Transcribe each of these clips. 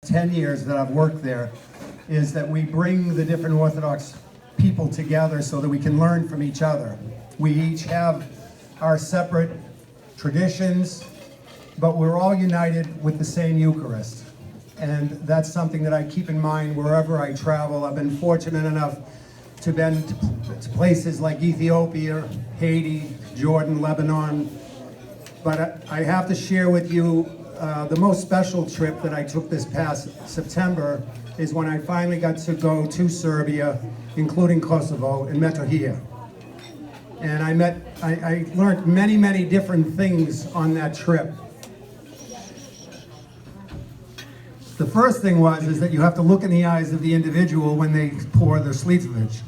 10 years that I've worked there is that we bring the different Orthodox people together so that we can learn from each other. We each have our separate traditions, but we're all united with the same Eucharist. And that's something that I keep in mind wherever I travel. I've been fortunate enough to been to places like Ethiopia, Haiti, Jordan, Lebanon. But I have to share with you the most special trip that I took this past September is when I finally got to go to Serbia, including Kosovo, and Metohija. And I learned many, many different things on that trip. The first thing is that you have to look in the eyes of the individual when they pour their slivovich,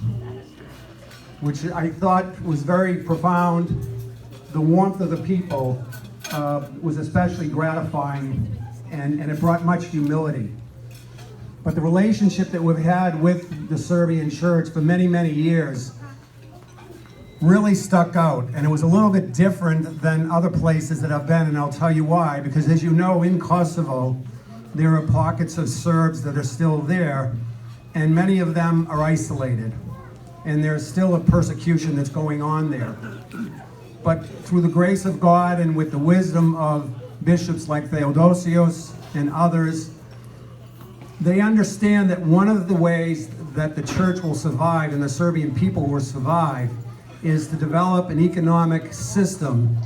which I thought was very profound. The warmth of the people was especially gratifying, and it brought much humility. But the relationship that we've had with the Serbian church for many, many years really stuck out, and it was a little bit different than other places that I've been, and I'll tell you why. Because as you know, in Kosovo, there are pockets of Serbs that are still there, and many of them are isolated, and there's still a persecution that's going on there. But through the grace of God and with the wisdom of bishops like Theodosios and others, they understand that one of the ways that the church will survive and the Serbian people will survive is to develop an economic system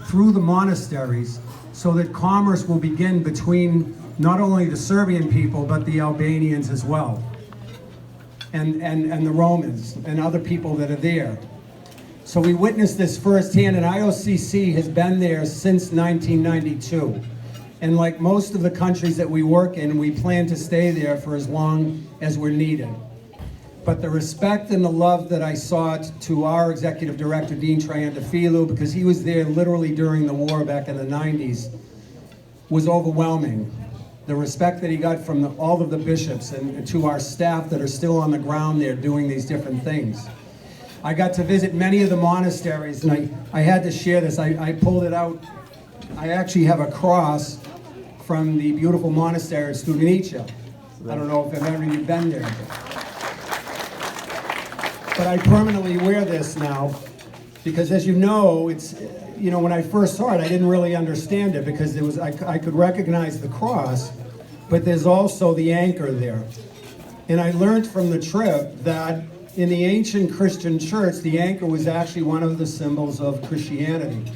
through the monasteries so that commerce will begin between not only the Serbian people but the Albanians as well, and the Romans and other people that are there. So we witnessed this firsthand, and IOCC has been there since 1992. And like most of the countries that we work in, we plan to stay there for as long as we're needed. But the respect and the love that I saw to our executive director, Dean Triantafilu, because he was there literally during the war back in the 90s, was overwhelming. The respect that he got from all of the bishops and to our staff that are still on the ground there doing these different things. I got to visit many of the monasteries, and I had to share this. I pulled it out. I actually have a cross from the beautiful monastery at Studenica. I don't know if any of you have been there. But I permanently wear this now because, as you know, it's, you know, when I first saw it, I didn't really understand it because there was, I could recognize the cross, but there's also the anchor there. And I learned from the trip that in the ancient Christian church, the anchor was actually one of the symbols of Christianity.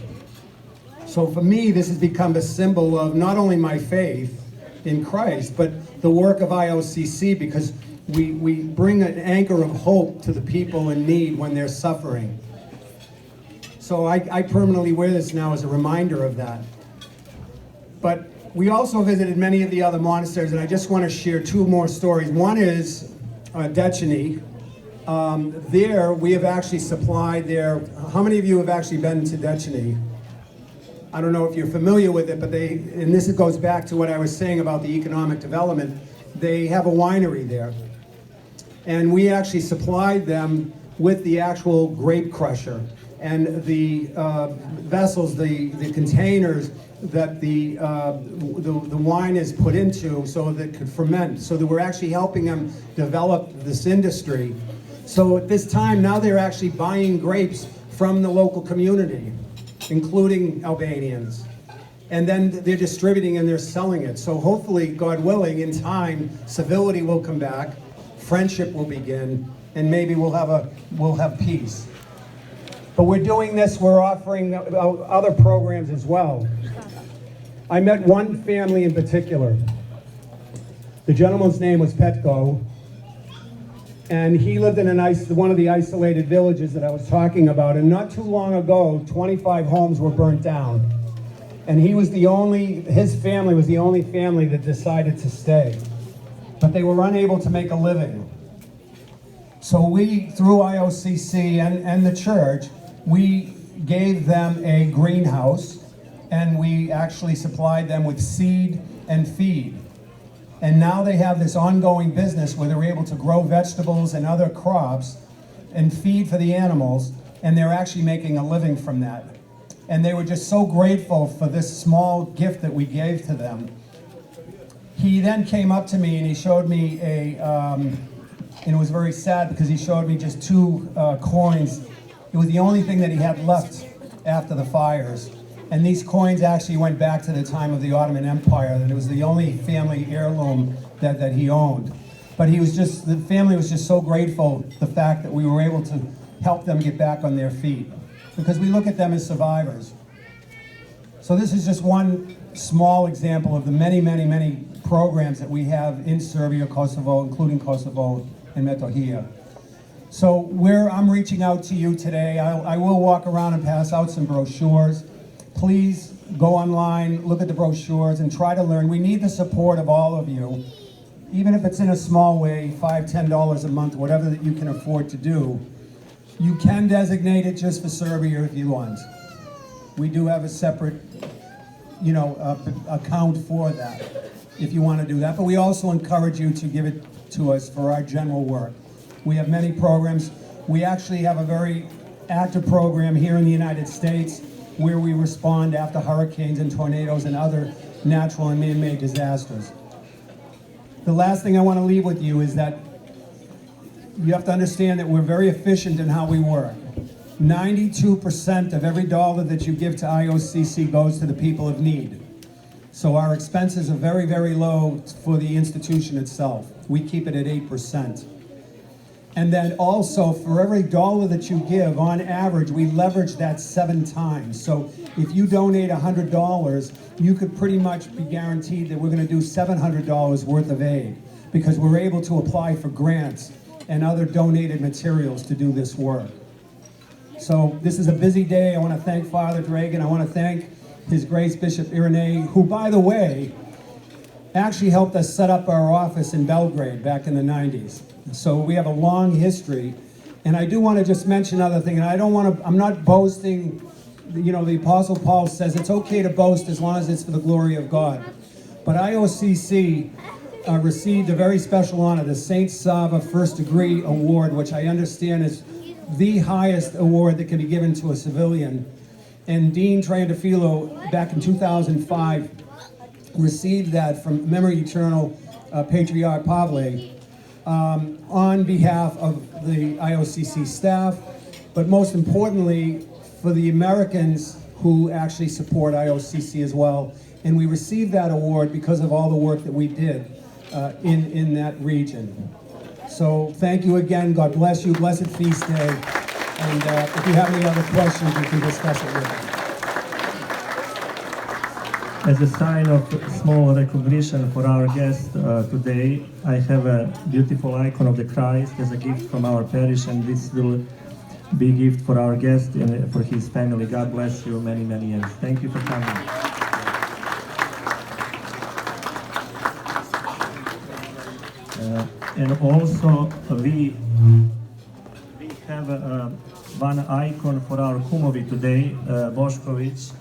So for me, this has become a symbol of not only my faith in Christ, but the work of IOCC, because we bring an anchor of hope to the people in need when they're suffering. So I permanently wear this now as a reminder of that. But we also visited many of the other monasteries, and I just want to share two more stories. One is Dechany. There, we have actually supplied there. How many of you have actually been to Dechany? I don't know if you're familiar with it, but and this goes back to what I was saying about the economic development, they have a winery there. And we actually supplied them with the actual grape crusher and the vessels, the containers that the wine is put into so that it could ferment, so that we're actually helping them develop this industry. So at this time, now they're actually buying grapes from the local community, including Albanians. And then they're distributing and they're selling it. So hopefully, God willing, in time, civility will come back, friendship will begin, and maybe we'll have peace. But we're doing this, we're offering other programs as well. I met one family in particular. The gentleman's name was Petko, and he lived in one of the isolated villages that I was talking about, and not too long ago, 25 homes were burnt down. And his family was the only family that decided to stay. But they were unable to make a living. So we, through IOCC and the church, we gave them a greenhouse, and we actually supplied them with seed and feed. And now they have this ongoing business where they're able to grow vegetables and other crops and feed for the animals, and they're actually making a living from that. And they were just so grateful for this small gift that we gave to them. He then came up to me and he showed me and it was very sad because he showed me just two coins. It was the only thing that he had left after the fires. And these coins actually went back to the time of the Ottoman Empire, and it was the only family heirloom that he owned. But he was just, the family was just so grateful, the fact that we were able to help them get back on their feet, because we look at them as survivors. So this is just one small example of the many, many, many programs that we have in Serbia, Kosovo, including Kosovo and Metohija. So I'm reaching out to you today. I will walk around and pass out some brochures. Please go online, look at the brochures, and try to learn. We need the support of all of you, even if it's in a small way, $5, $10 a month, whatever that you can afford to do. You can designate it just for Serbia if you want. We do have a separate, account for that, if you want to do that. But we also encourage you to give it to us for our general work. We have many programs. We actually have a very active program here in the United States where we respond after hurricanes and tornadoes and other natural and man-made disasters. The last thing I want to leave with you is that you have to understand that we're very efficient in how we work. 92% of every dollar that you give to IOCC goes to the people of need. So our expenses are very, very low for the institution itself. We keep it at 8%. And then also, for every dollar that you give, on average, we leverage that 7 times. So if you donate $100, you could pretty much be guaranteed that we're going to do $700 worth of aid, because we're able to apply for grants and other donated materials to do this work. So this is a busy day. I want to thank Father Dragan. I want to thank His Grace Bishop Irene, who, by the way, actually helped us set up our office in Belgrade back in the 90s. So we have a long history. And I do want to just mention another thing, and I'm not boasting. The Apostle Paul says it's okay to boast as long as it's for the glory of God. But IOCC received a very special honor, the Saint Sava First Degree Award, which I understand is the highest award that can be given to a civilian. And Dean Triandafilo, back in 2005, received that from Memory Eternal Patriarch Pavle on behalf of the IOCC staff, but most importantly, for the Americans who actually support IOCC as well. And we received that award because of all the work that we did in that region. So thank you again. God bless you. Blessed feast day. And if you have any other questions, we can discuss it with you. As a sign of small recognition for our guest today, I have a beautiful icon of the Christ as a gift from our parish, and this will be a gift for our guest and for his family. God bless you many, many years. Thank you for coming. And also we have one icon for our kumovi today, Bošković.